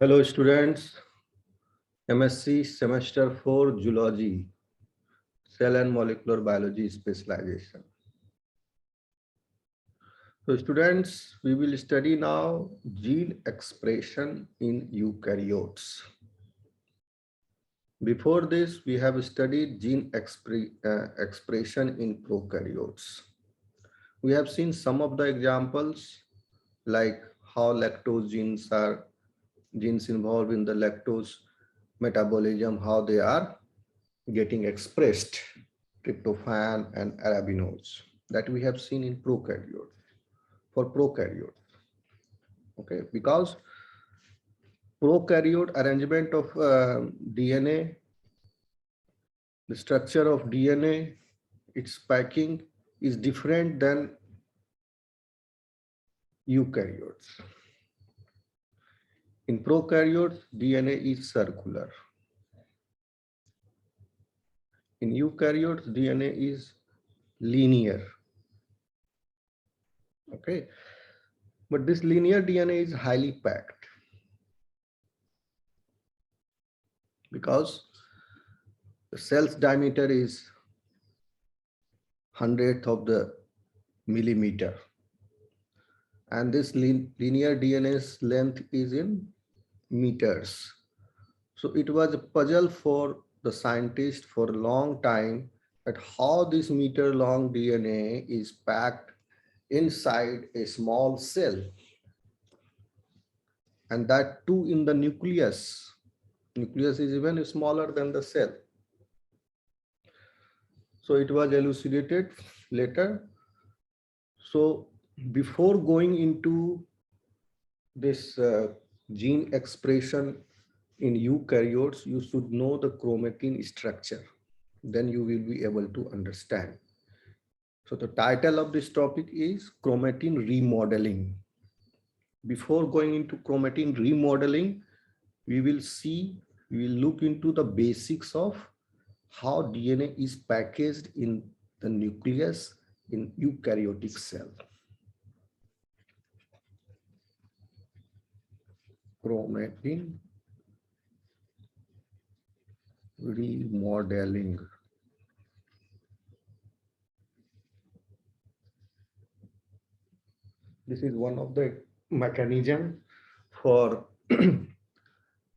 Hello students, MSc Semester 4 Zoology, Cell and Molecular Biology Specialization. So students, we will study now gene expression in eukaryotes. Before this, we have studied gene expression in prokaryotes. We have seen some of the examples like how lactose genes involved in the lactose metabolism, how they are getting expressed, tryptophan and arabinose, that we have seen in prokaryotes, for prokaryotes. Okay, because prokaryote arrangement of DNA, the structure of DNA, its packing is different than eukaryotes. In prokaryotes, DNA is circular. In eukaryotes, DNA is linear. Okay, but this linear DNA is highly packed because the cell's diameter is 100th of the millimeter, and this linear DNA's length is in meters. So it was a puzzle for the scientist for a long time that how this meter long DNA is packed inside a small cell, and that too in the nucleus. Nucleus is even smaller than the cell. So it was elucidated later. So before going into this gene expression in eukaryotes, you should know the chromatin structure. Then you will be able to understand. So the title of this topic is chromatin remodeling. Before going into chromatin remodeling, we will look into the basics of how DNA is packaged in the nucleus in eukaryotic cell. Chromatin remodeling. This is one of the mechanisms for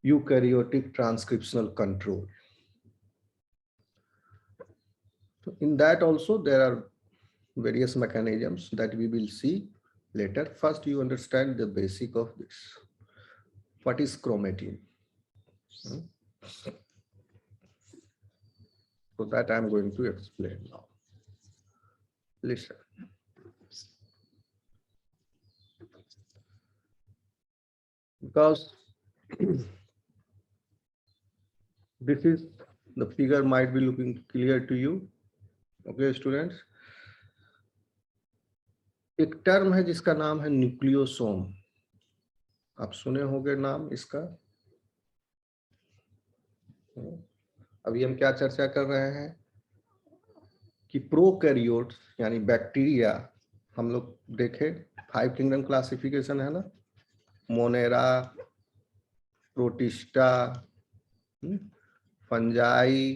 eukaryotic transcriptional control. So in that also there are various mechanisms that we will see later. First, you understand the basic of this. What is chromatin? So that I'm going to explain now. Listen. Because this is the figure might be looking clear to you. Okay, students. एक term है जिसका नाम है nucleosome. आप सुने होंगे नाम इसका. अभी हम क्या चर्चा कर रहे हैं कि प्रोकैरियोट्स यानी बैक्टीरिया, हम लोग देखें 5 किंगडम क्लासिफिकेशन है ना, Monera, protista, fungi,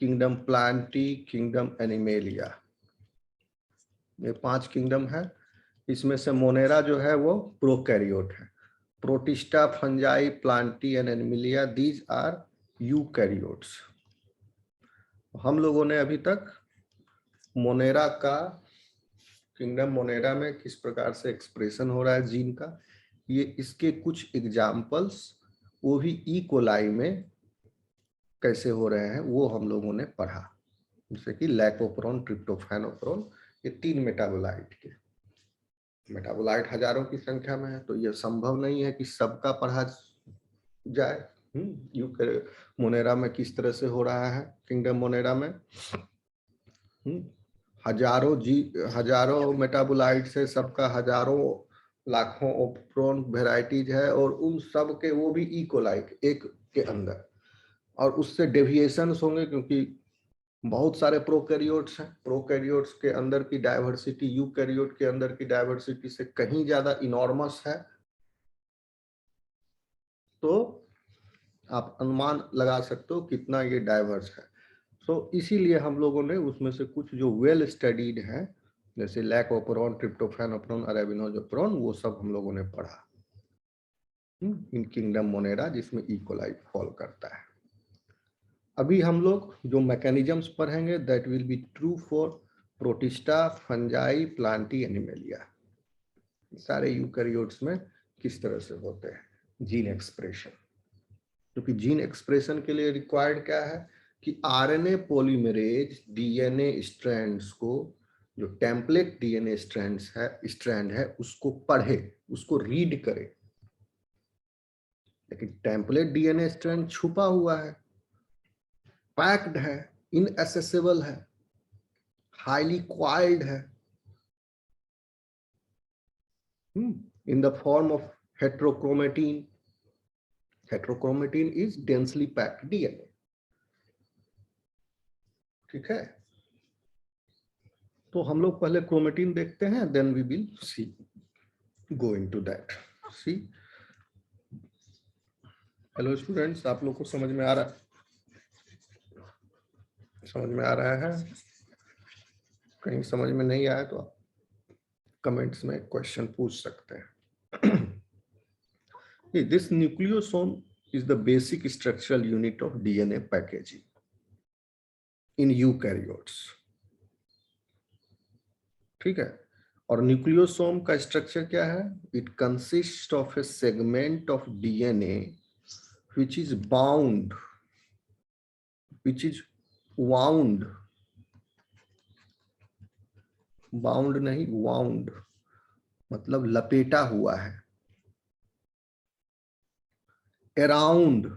kingdom Plantae, kingdom animalia. ये 5 किंगडम है. इसमें से मोनेरा जो है वो प्रोकैरियोट है. Protista, Fungi, Plantae and Animalia, these are eukaryotes. हम लोगों ने अभी तक मोनेरा का, किंगडम मोनेरा में किस प्रकार से एक्सप्रेशन हो रहा है जीन का, ये इसके कुछ एग्जाम्पल्स, वो भी ई कोलाई में कैसे हो रहे हैं वो हम लोगों ने पढ़ा. जैसे कि लैकोप्रोन, ट्रिप्टोफैनोप्रोन, ये 3 मेटाबोलाइट के. मेटाबोलाइट हजारों की संख्या में है, तो ये संभव नहीं है कि सबका पढ़ा जाए. मोनेरा में किस तरह से हो रहा है, किंगडम मोनेरा में हजारों मेटाबोलाइट से, सबका हजारों लाखों ओप्रोन वेराइटीज है, और उन सब के वो भी ई कोलाई एक के अंदर, और उससे डेविएशंस होंगे क्योंकि बहुत सारे प्रोकैरियोट्स हैं. प्रोकैरियोट्स के अंदर की डाइवर्सिटी यूकैरियोट के अंदर की डाइवर्सिटी से कहीं ज्यादा इनॉर्मस है. तो आप अनुमान लगा सकते हो कितना ये डाइवर्स है। सो इसीलिए हम लोगों ने उसमें से कुछ जो वेल स्टडीड है, जैसे लैकोपेरोन, ट्रिप्टोफैन, अपोन, अरेबिनोजेपरोन, वो सब हम लोगों ने पढ़ा इन किंगडम मोनेरा, जिसमें इकोलाई फॉल करता है। अभी हम लोग जो मैकेनिज्म्स पढ़ेंगे that will be true for protista, Fungi, Plantae, animalia. सारे यूकैरियोट्स में किस तरह से होते हैं जीन एक्सप्रेशन। क्योंकि जीन एक्सप्रेशन के लिए रिक्वायर्ड क्या है कि आरएनए पॉलीमरेज डीएनए स्ट्रैंड्स को, जो टेम्पलेट डीएनए स्ट्रैंड है उसको पढ़े, उसको रीड करे। लेकिन टेम्पलेट डीएनए स्ट्रैंड छुपा हुआ है, पैक्ड है, इनएसेसिबल है, हाईली क्वाइल्ड है, in the form of heterochromatin. Heterochromatin is densely packed DNA. ठीक है, तो हम लोग पहले क्रोमेटिन देखते हैं, then we will see, go into that. See, hello students, आप लोग को समझ में आ रहा है? कहीं समझ में नहीं आया तो आप कमेंट्स में क्वेश्चन पूछ सकते हैं। This nucleosome is the basic structural unit of DNA packaging in eukaryotes. ठीक है, और न्यूक्लियोसोम का स्ट्रक्चर क्या है? It consist of A segment of DNA which is bound, which is wound, bound नहीं, wound मतलब लपेटा हुआ है, around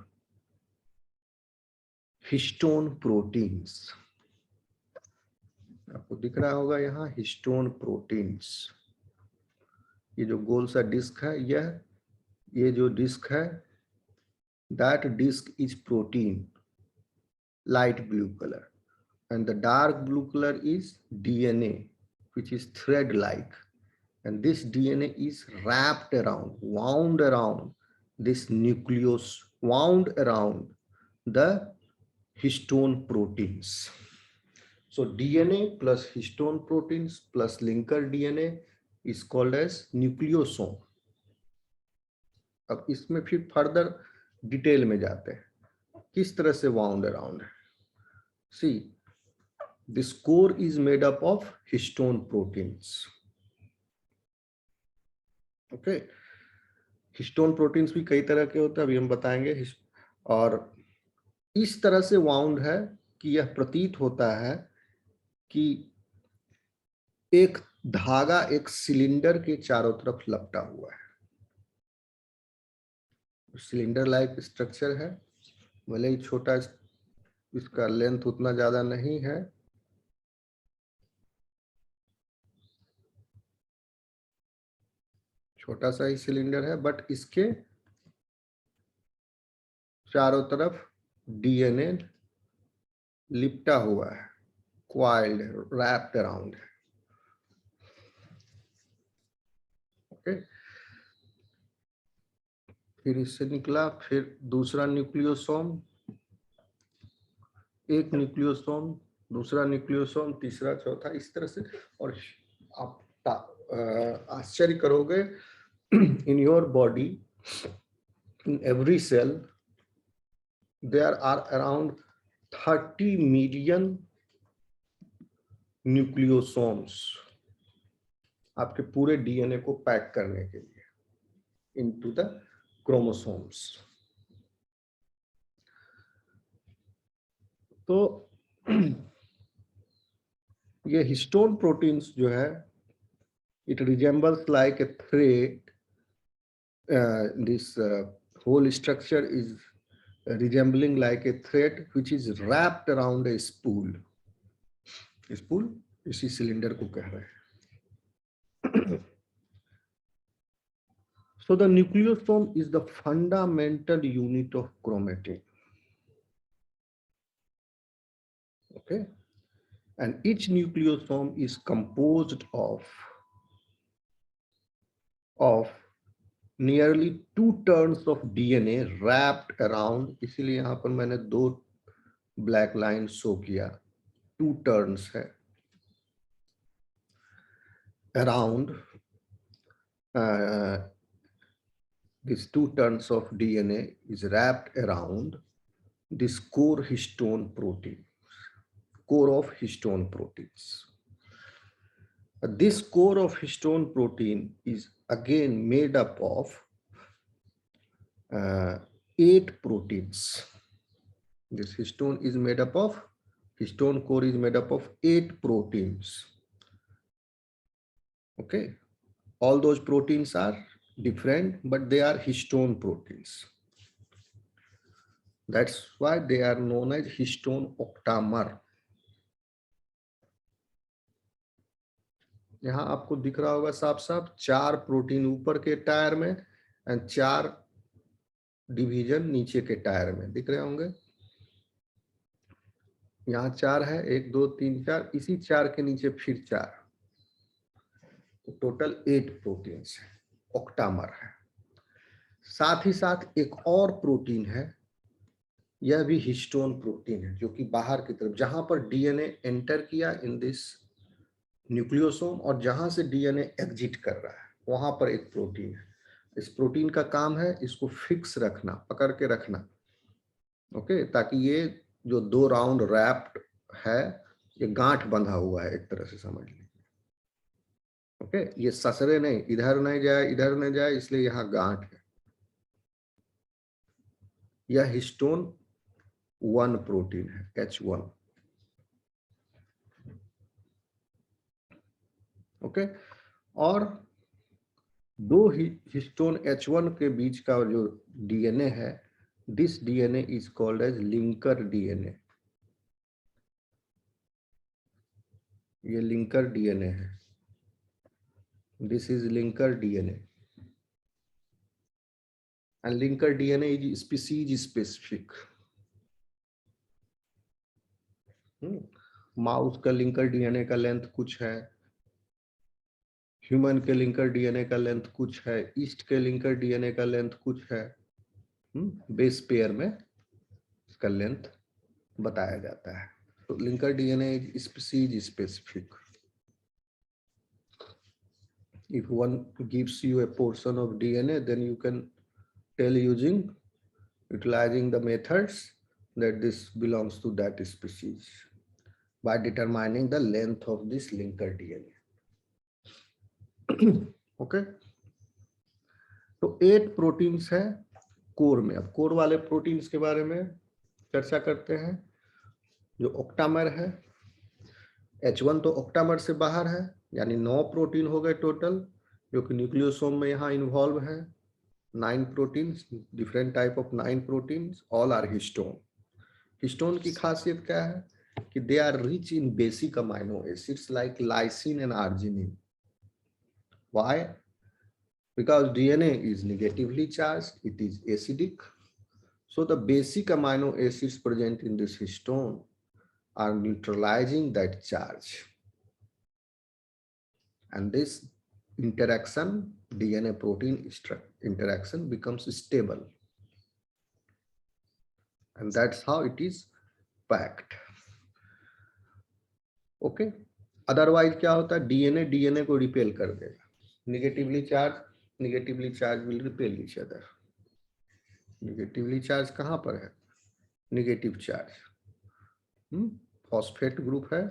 हिस्टोन प्रोटीन्स। आपको दिख रहा होगा यहाँ हिस्टोन प्रोटीन्स। ये जो गोल सा डिस्क है, ये जो डिस्क है, that disc is protein, light blue color, and the dark blue color is DNA, which is thread like, and this DNA is wrapped around, wound around this nucleus, wound around the histone proteins. So DNA plus histone proteins plus linker DNA is called as nucleosome. अब इसमें फिर further detail में जाते हैं किस तरह से wound around है। See, this core is made up of histone proteins. Okay, histone proteins भी कई तरह के होते हैं, अभी हम बताएंगे। और इस तरह से वाउंड है कि यह प्रतीत होता है कि एक धागा एक सिलेंडर के चारों तरफ लपटा हुआ है। सिलेंडर लाइक स्ट्रक्चर है, भले ही छोटा, इसका लेंथ उतना ज्यादा नहीं है, छोटा सा ही सिलेंडर है, बट इसके चारों तरफ डीएनए लिपटा हुआ है, क्वाइल्ड है, रैप्ड अराउंड है। ओके, फिर इससे निकला फिर दूसरा न्यूक्लियोसोम, एक न्यूक्लियोसोम, दूसरा न्यूक्लियोसोम, तीसरा, चौथा, इस तरह से। और आप आश्चर्य करोगे, in your body, in every cell there are around 30 million nucleosomes, आपके पूरे डीएनए को पैक करने के लिए इनटू द क्रोमोसोम्स। तो ये हिस्टोन प्रोटीन्स जो है, it resembles like a thread, this whole structure is resembling like a thread which is wrapped around a spool. Spool इसी सिलेंडर को कह रहे हैं। So the nucleosome is the fundamental unit of chromatin. Okay, and each nucleosome is composed of nearly 2 turns of DNA wrapped around, इसीलिए यहां पर मैंने 2 black line show किया, 2 टर्न्स है around, these 2 turns of DNA is wrapped around this core histone protein, core of histone proteins. This core of histone protein is again made up of 8 proteins. This histone is made up of, histone core is made up of 8 proteins. Okay, all those proteins are different, but they are histone proteins. That's why they are known as histone octamer. यहाँ आपको दिख रहा होगा साफ साफ 4 protein ऊपर के tyre में एंड 4 डिवीजन नीचे के टायर में दिख रहे होंगे। यहाँ 4 है, 1 2 3 4, इसी 4 के नीचे फिर 4, तो टोटल 8 प्रोटीन्स है, ऑक्टामर है। साथ ही साथ एक और प्रोटीन है, यह भी हिस्टोन प्रोटीन है, जो कि बाहर की तरफ जहां पर डीएनए एंटर किया इन दिस न्यूक्लियोसोम और जहां से डीएनए एग्जिट कर रहा है वहां पर एक प्रोटीन है। इस प्रोटीन का काम है इसको फिक्स रखना, पकड़ के रखना, ओके, ताकि ये जो 2 राउंड रैप्ड है ये गांठ बंधा हुआ है, एक तरह से समझ लीजिए, ओके, ये ससरे नहीं, इधर नहीं जाए इधर नहीं जाए, इसलिए यहाँ गांठ है। यह हिस्टोन 1 प्रोटीन है, H1, ओके। और 2 हिस्टोन H1 के बीच का जो डीएनए है, this DNA is called as linker DNA. ये लिंकर डीएनए है, this is linker DNA and linker DNA is species specific. Mouse का लिंकर डीएनए का लेंथ कुछ है, ह्यूमन के लिंकर डीएनए का लेंथ कुछ है, ईस्ट के लिंकर डीएनए का लेंथ कुछ है, बेस पेयर में इसका लेंथ बताया जाता है। तो linker DNA is species specific. If one gives you a portion of DNA, then you can tell utilizing the methods that this belongs to that species by determining the length of this linker DNA. Okay, तो 8 proteins है core में। अब core वाले proteins के बारे में चर्चा करते हैं। जो ऑक्टामर है, H1 तो ऑक्टामर से बाहर है, यानी 9 प्रोटीन हो गए टोटल, जो कि न्यूक्लियोसोम में यहाँ इन्वॉल्व है। 9 proteins, different type of 9 proteins, all are histone. Histone की खासियत क्या है कि they are rich in basic amino acids like lysine and arginine. Why? Because DNA is negatively charged, it is acidic. So the basic amino acids present in this histone are neutralizing that charge. And this interaction, DNA protein interaction, becomes stable. And that's how it is packed. Okay. Otherwise क्या होता है, DNA को repel कर देगा। Negatively charged will repel each other. Negatively charged कहाँ पर है? Negative charge, phosphate group है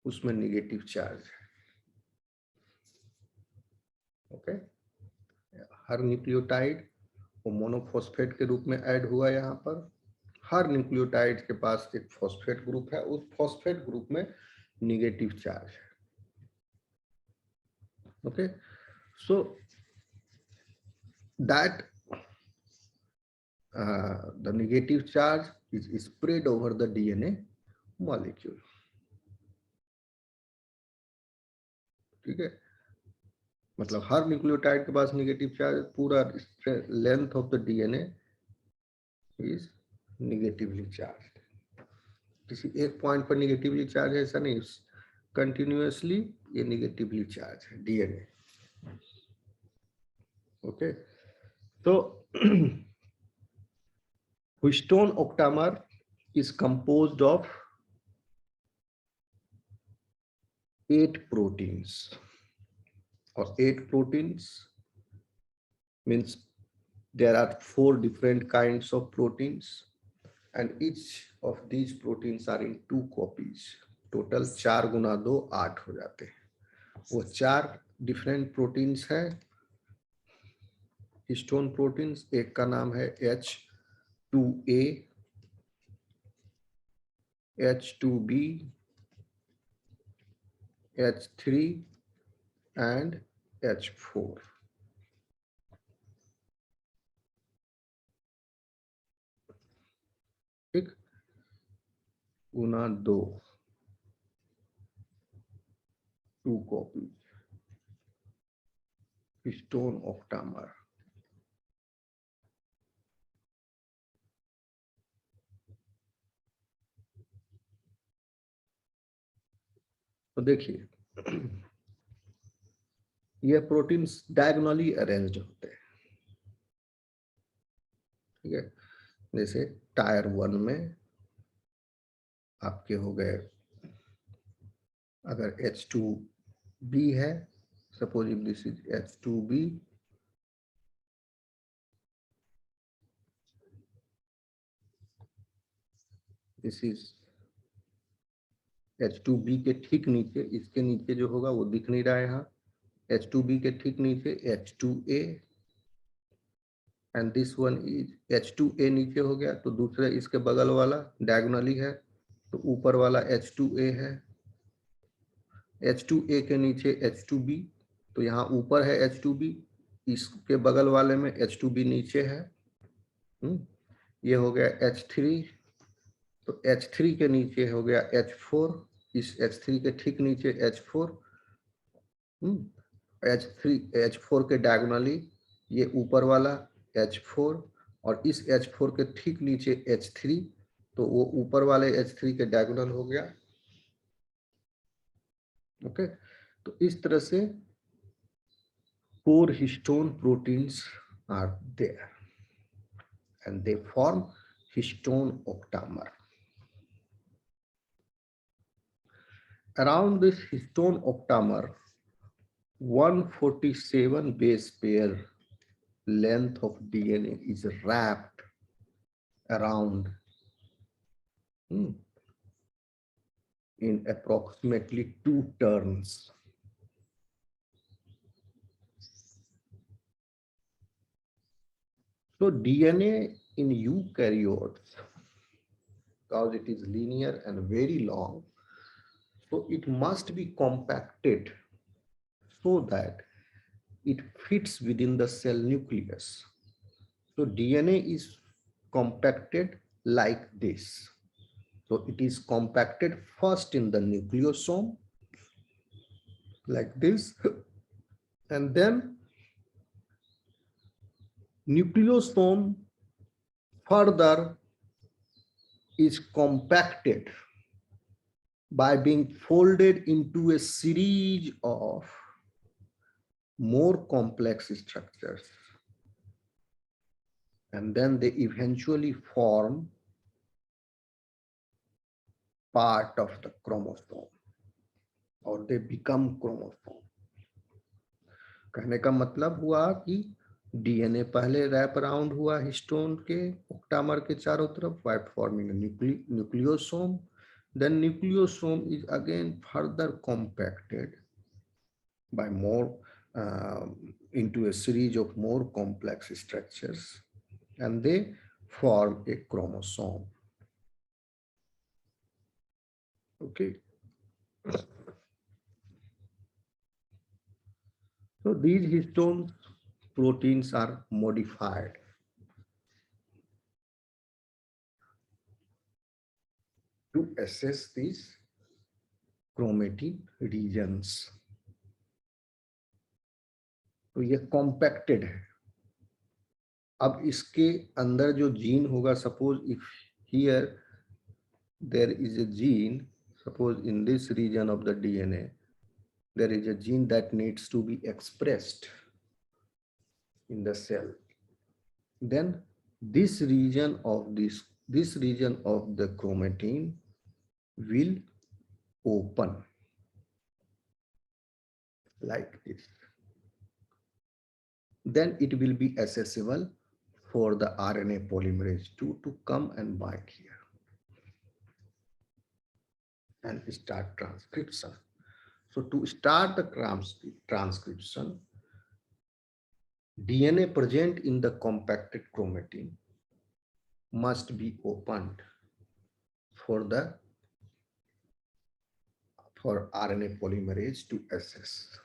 उसमें नेगेटिव चार्ज है, ओके। हर न्यूक्लियोटाइड वो मोनोफॉस्फेट के रूप में ऐड हुआ यहाँ पर। हर न्यूक्लियोटाइड के पास एक फॉस्फेट ग्रुप है, उस फॉस्फेट ग्रुप में नेगेटिव चार्ज है, okay. So that the negative charge is spread over the DNA molecule. ठीक है, मतलब हर न्यूक्लियोटाइड के पास नेगेटिव चार्ज, पूरा length of the DNA is negatively charge. किसी एक पॉइंट पर नेगेटिवली चार्ज है ऐसा नहीं, कंटिन्यूअसली ये नेगेटिवली चार्ज है DNA, Okay, so histone octamer is composed of 8 proteins, or 8 proteins means there are 4 different kinds of proteins, and each of these proteins are in 2 copies. Total 4 गुना 2 8 हो जाते हैं। वो 4 different proteins है, histone proteins. एक का नाम है H2A, H2B, H3 and H4। ठीक, गुना 2, 2 कॉपी हिस्टोन ऑक्टामर। तो देखिए ये प्रोटीन्स डायगोनली अरेंज्ड होते हैं। ठीक है, जैसे टायर 1 में आपके हो गए, अगर H2B है, suppose if this is H2B, this is H2B के ठीक नीचे, इसके नीचे जो होगा वो दिख नहीं रहा है यहाँ, H2B के ठीक नीचे H2A, and this one is H2A नीचे हो गया, तो दूसरे इसके बगल वाला डायगोनली है, तो ऊपर वाला H2A है, H2A के नीचे H2B, तो यहाँ ऊपर है H2B, इसके बगल वाले में H2B नीचे है। ये हो गया H3, तो H3 के नीचे हो गया H4, इस H3 के ठीक नीचे H4, H4 के डायगोनली ये ऊपर वाला H4, और इस H4 के ठीक नीचे H3, तो वो ऊपर वाले H3 के डायगोनल हो गया। ओके, तो इस तरह से 4 histone proteins are there and they form histone octamer. Around this histone octamer, 147 base pair length of DNA is wrapped around in approximately 2 turns. So DNA in eukaryotes, because it is linear and very long, so it must be compacted so that it fits within the cell nucleus. So DNA is compacted like this. So it is compacted first in the nucleosome like this, and then nucleosome further is compacted by being folded into a series of more complex structures, and then they eventually form part of the chromosome, or they become chromosome. कहने का मतलब हुआ कि DNA पहले wrap around हुआ histone के octamer के चारों तरफ by forming a nucleosome. Then nucleosome is again further compacted by more into a series of more complex structures, and they form a chromosome. Okay. So these histone proteins are modified to assess these chromatin regions. तो ये compacted है। अब इसके अंदर जो gene होगा, suppose if here there is a gene, suppose in this region of the DNA there is a gene that needs to be expressed. in the cell, then this region of this region of the chromatin will open like this. Then it will be accessible for the RNA polymerase 2 to come and bind here and start transcription. So to start the transcription, DNA present in the compacted chromatin must be opened for RNA polymerase to access.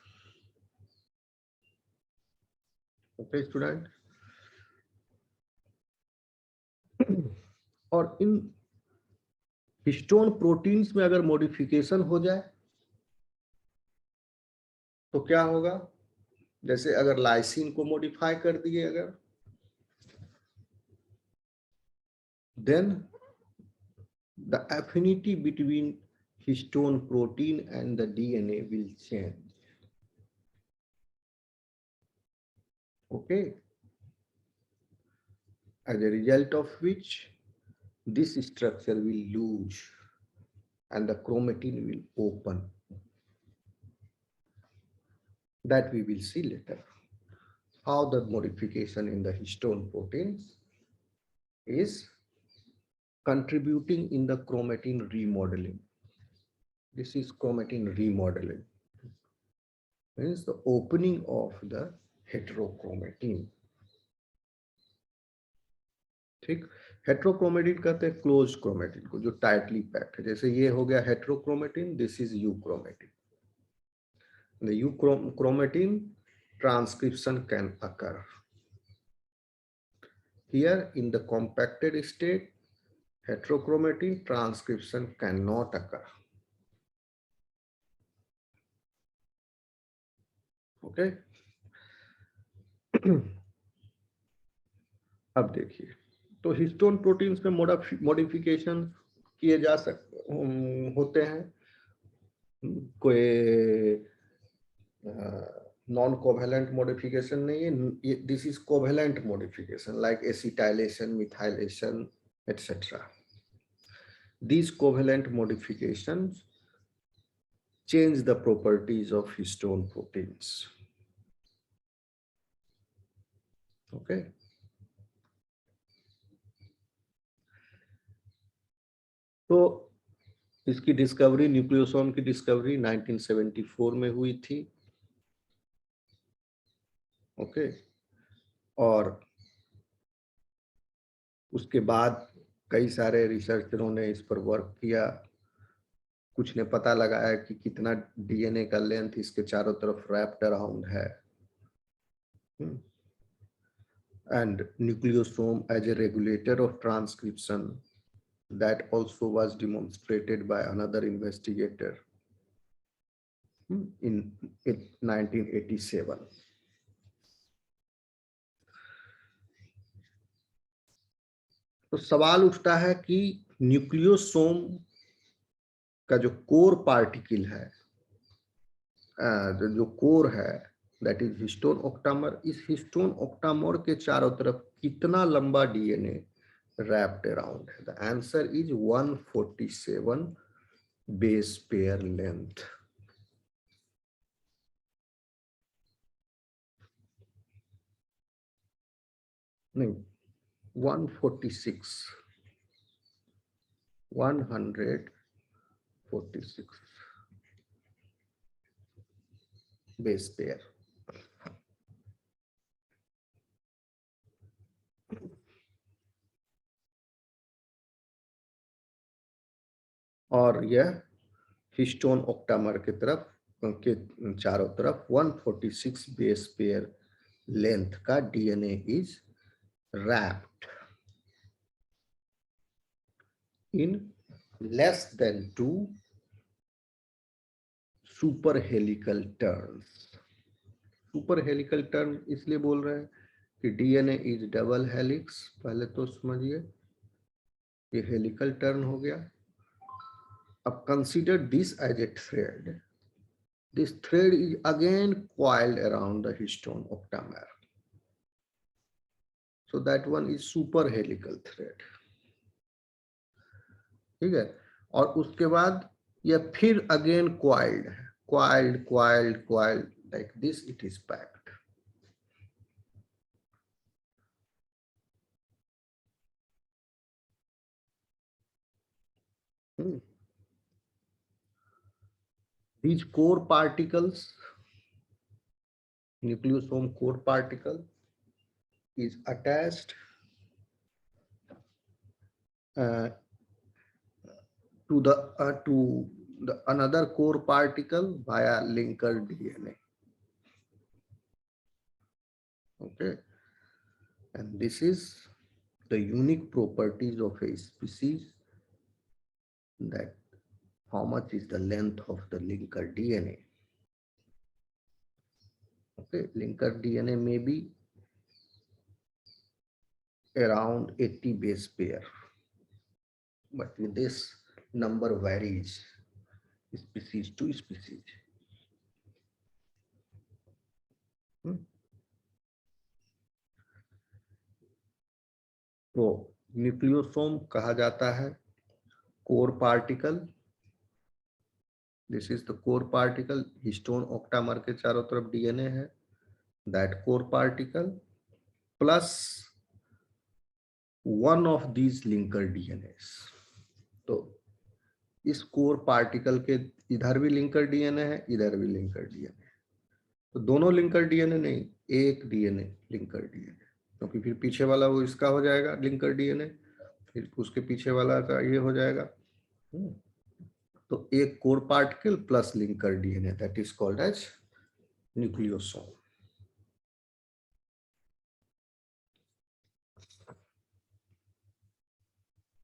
Okay, student. और इन histone proteins में अगर modification हो जाए तो क्या होगा? जैसे अगर लाइसिन को मॉडिफाई कर दिए अगर, then the affinity between histone protein and the DNA will change. Okay. As a result of which this structure will lose and the chromatin will open. That we will see later. How the modification in the histone proteins is contributing in the chromatin remodeling. This is chromatin remodeling. Means the opening of the heterochromatin. ठीक, heterochromatin कहते हैं close chromatin को जो tightly packed है. जैसे ये हो गया heterochromatin, this is euchromatin. The euchromatin transcription can occur. Here in the compacted state, heterochromatin transcription cannot occur. Okay. अब देखिए, तो हिस्टोन प्रोटीन्स में मॉडिफिकेशन किए जा होते हैं. कोई नॉन कोवेलेंट मॉडिफिकेशन नहीं है. This is covalent modification like acetylation, methylation etc. These covalent modifications change the properties of histone proteins. Okay. तो इसकी डिस्कवरी, न्यूक्लियोसोम की डिस्कवरी 1974 में हुई थी. ओके. और उसके बाद कई सारे रिसर्चरों ने इस पर वर्क किया. कुछ ने पता लगाया कि कितना डीएनए का लेंथ इसके चारों तरफ रैप्ड अराउंड है. And nucleosome as a regulator of transcription, that also was demonstrated by another investigator in 1987. तो सवाल उठता है कि न्यूक्लियोसोम का जो कोर पार्टिकल है, जो कोर है, दैट इज हिस्टोन ऑक्टामर. इस हिस्टोन ऑक्टामर के चारों तरफ कितना लंबा DNA wrapped around? The answer is 147 base pair length. No, 146. 146 base pair. और यह हिस्टोन ऑक्टामर के तरफ के चारों तरफ 146 बेस पेयर लेंथ का DNA is wrapped in less than 2 super helical turns. Super helical turn इसलिए बोल रहे हैं कि डीएनए इज डबल हेलिक्स. पहले तो समझिए, ये हेलिकल टर्न हो गया. अब consider this as a thread. This thread is again coiled around the histone octamer. So that one is super helical thread. ठीक है, और उसके बाद ये फिर अगेन coiled है, coiled like this it is packed. These core particles, nucleosome core particle is attached to the another core particle via linker DNA. Okay, and this is the unique properties of a species, that how much is the length of the linker DNA. Okay, linker DNA may be around 80 base pair, but this number varies species to species. तो nucleosome कहा जाता है core particle. This is the core particle. Histone octamer के चारों तरफ DNA है. That core particle plus one of these linker DNA. तो इस कोर पार्टिकल के इधर भी लिंकर डीएनए है, इधर भी लिंकर डीएनए. तो दोनों लिंकर डीएनए नहीं, एक डीएनए लिंकर डीएनए, क्योंकि फिर पीछे वाला वो इसका हो जाएगा लिंकर डीएनए, फिर उसके पीछे वाला का ये हो जाएगा. तो एक core particle plus linker DNA, that is called as nucleosome.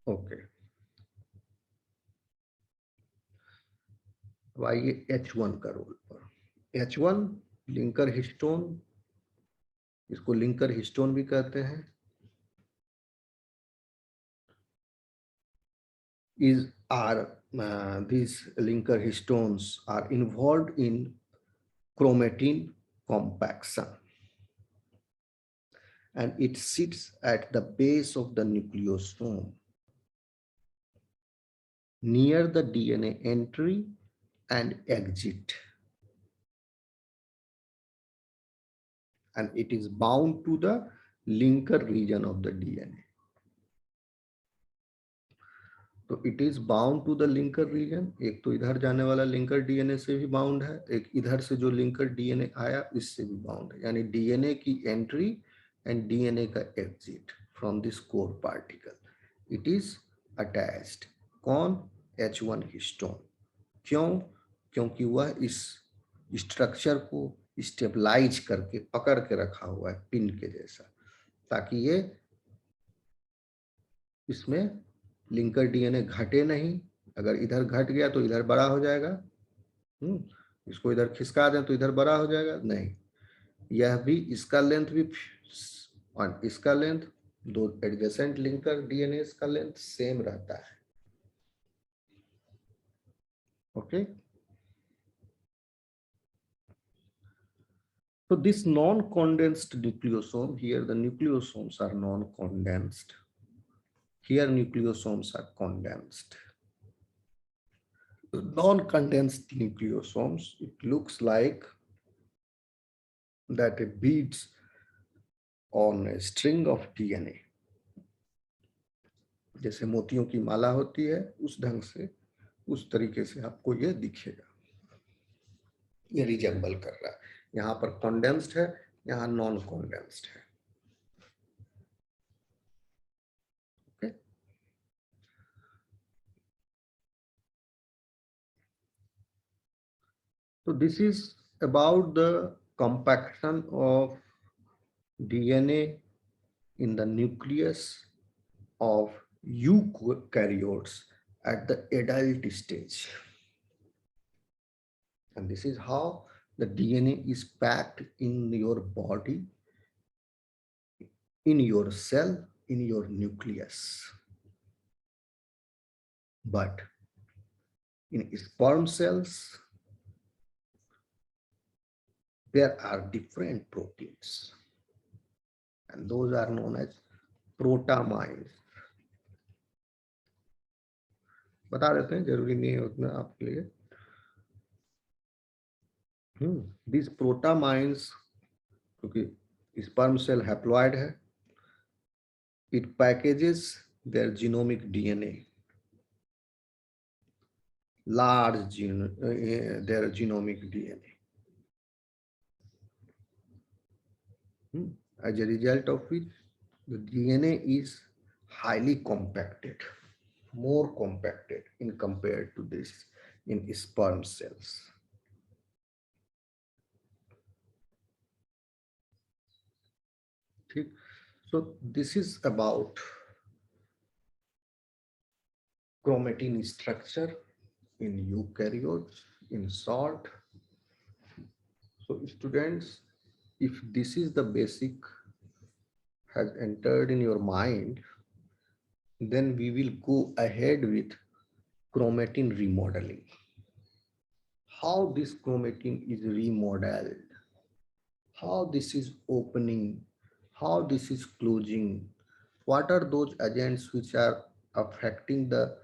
Okay, अब आइए H1 का रोल पर. H1 लिंकर हिस्टोन, इसको लिंकर हिस्टोन भी कहते हैं. These linker histones are involved in chromatin compaction, and it sits at the base of the nucleosome near the DNA entry and exit, and it is bound to the linker region of the DNA. तो it is bound to the linker region. एक तो इधर जाने वाला linker DNA से भी bound है, एक इधर से जो लिंकर डीएनए आया इससे भी बाउंड है. यानी डीएनए की एंट्री एंड डीएनए का exit from this core particle, it is attached. कौन? H1 histone. क्यों? क्योंकि वह इस स्ट्रक्चर को स्टेबलाइज करके पकड़ के रखा हुआ है पिन के जैसा, ताकि ये इसमें लिंकर डीएनए घटे नहीं. अगर इधर घट गया तो इधर बड़ा हो जाएगा. इसको इधर खिसका दें तो इधर बड़ा हो जाएगा. नहीं, यह भी, इसका लेंथ भी और इसका लेंथ, दो एडजेसेंट लिंकर डीएनए का लेंथ सेम रहता है. Okay, so this non-condensed nucleosome, here the nucleosomes are non-condensed, here nucleosomes are condensed. The non-condensed nucleosomes, it looks like that it beads on a string of DNA. जैसे मोतियों की माला होती है उस ढंग से, उस तरीके से आपको ये दिखेगा. ये रिजेंबल कर रहा है. यहाँ पर कॉन्डेंस्ड है, यहाँ नॉन कॉन्डेंस्ड है. Okay? So this is about the compaction of DNA in the nucleus of eukaryotes at the adult stage. And this is how the DNA is packed in your body, in your cell, in your nucleus. But in sperm cells, there are different proteins. And and those are known as protamines. बता देते हैं, जरूरी नहीं है उतना आपके लिए. These protamines, क्योंकि sperm cell haploid है, it packages their genomic DNA, their genomic DNA. As a result of which the DNA is highly compacted, more compacted in compared to this in sperm cells. So this is about chromatin structure in eukaryotes in short. So students, if this is the basic has entered in your mind, then we will go ahead with chromatin remodeling. How this chromatin is remodeled, how this is opening, how this is closing, what are those agents which are affecting the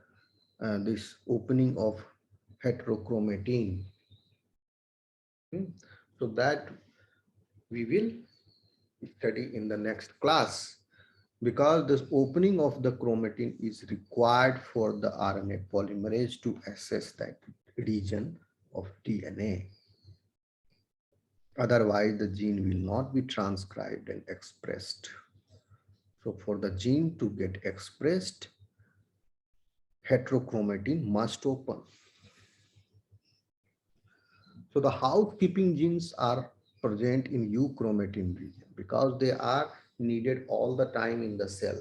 this opening of heterochromatin. So that we will study in the next class, because this opening of the chromatin is required for the RNA polymerase to access that region of DNA. Otherwise, the gene will not be transcribed and expressed. So for the gene to get expressed, heterochromatin must open. So the housekeeping genes are present in euchromatin region because they are needed all the time in the cell.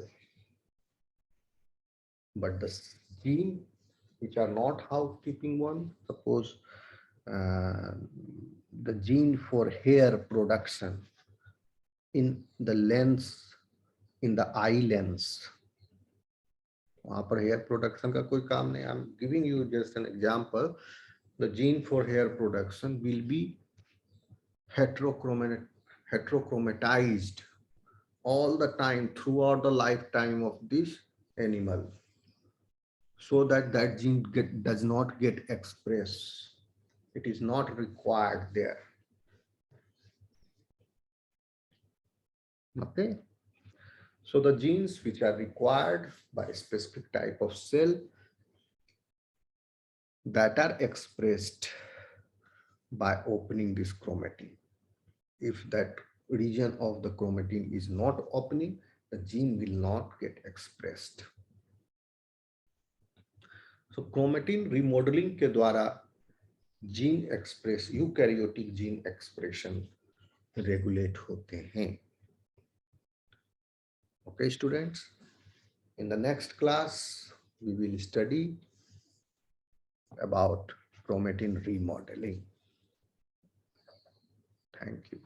But the gene which are not housekeeping one, suppose the gene for hair production in the lens, in the eye lens, वहाँ पर hair production का कोई काम नहीं. I'm giving you just an example. The gene for hair production will be heterochromatized all the time throughout the lifetime of this animal, so that that gene does not get expressed. It is not required there. Okay. So the genes which are required by a specific type of cell that are expressed by opening this chromatin. If that region of the chromatin is not opening, the gene will not get expressed. So chromatin remodeling के द्वारा gene express, eukaryotic gene expression regulate होते हैं. Okay, students. In the next class, we will study about chromatin remodeling. Thank you.